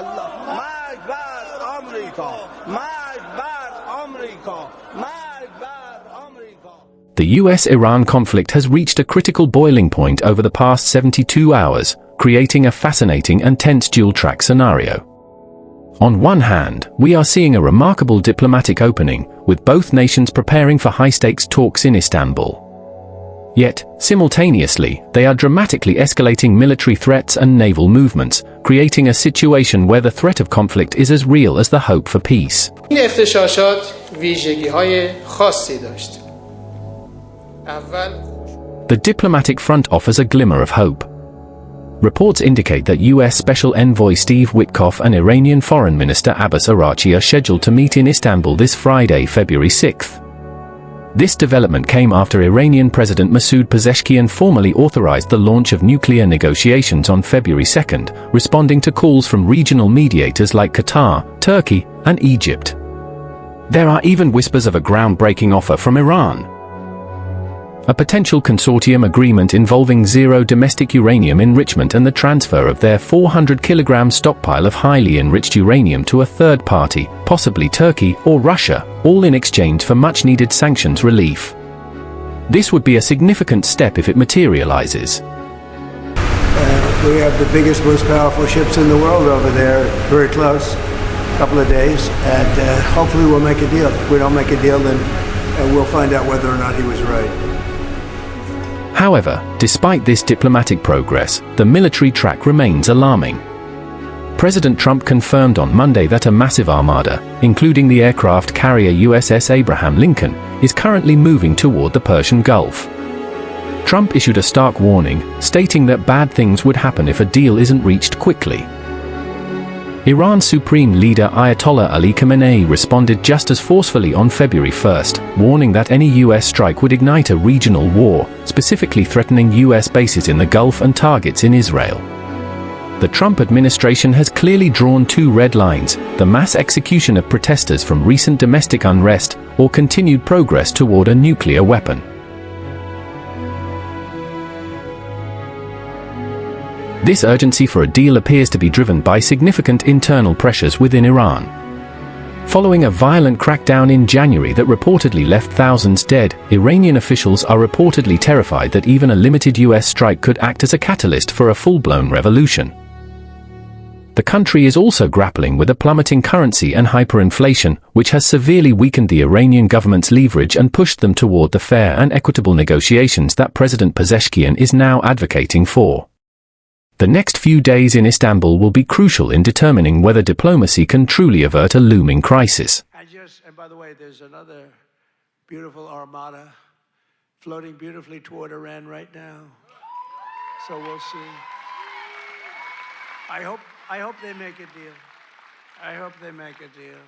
مرگ بر آمریکا مرگ بر آمریکا مرگ بر آمریکا. The US-Iran conflict has reached a critical boiling point over the past 72 hours, creating a fascinating and tense dual-track scenario. On one hand, we are seeing a remarkable diplomatic opening, with both nations preparing for high-stakes talks in Istanbul. Yet, simultaneously, they are dramatically escalating military threats and naval movements, creating a situation where the threat of conflict is as real as the hope for peace. این اغتشاشات ویژگی‌های خاصی داشت. The diplomatic front offers a glimmer of hope. Reports indicate that US Special Envoy Steve Witkoff and Iranian Foreign Minister Abbas Araghchi are scheduled to meet in Istanbul this Friday, February 6th. This development came after Iranian President Masoud Pezeshkian formally authorized the launch of nuclear negotiations on February 2nd, responding to calls from regional mediators like Qatar, Turkey, and Egypt. There are even whispers of a groundbreaking offer from Iran. A potential consortium agreement involving zero domestic uranium enrichment and the transfer of their 400-kilogram stockpile of highly enriched uranium to a third party, possibly Turkey or Russia, all in exchange for much-needed sanctions relief. This would be a significant step if it materializes. We have the biggest, most powerful ships in the world over there, very close, a couple of days, and hopefully we'll make a deal. If we don't make a deal, then we'll find out whether or not he was right. However, despite this diplomatic progress, the military track remains alarming. President Trump confirmed on Monday that a massive armada, including the aircraft carrier USS Abraham Lincoln, is currently moving toward the Persian Gulf. Trump issued a stark warning, stating that bad things would happen if a deal isn't reached quickly. Iran's supreme leader Ayatollah Ali Khamenei responded just as forcefully on February 1st, warning that any US strike would ignite a regional war, specifically threatening US bases in the Gulf and targets in Israel. The Trump administration has clearly drawn two red lines: the mass execution of protesters from recent domestic unrest, or continued progress toward a nuclear weapon. This urgency for a deal appears to be driven by significant internal pressures within Iran. Following a violent crackdown in January that reportedly left thousands dead, Iranian officials are reportedly terrified that even a limited US strike could act as a catalyst for a full-blown revolution. The country is also grappling with a plummeting currency and hyperinflation, which has severely weakened the Iranian government's leverage and pushed them toward the fair and equitable negotiations that President Pezeshkian is now advocating for. The next few days in Istanbul will be crucial in determining whether diplomacy can truly avert a looming crisis. And by the way, there's another beautiful armada floating beautifully toward Iran right now. So we'll see. I hope they make a deal. I hope they make a deal.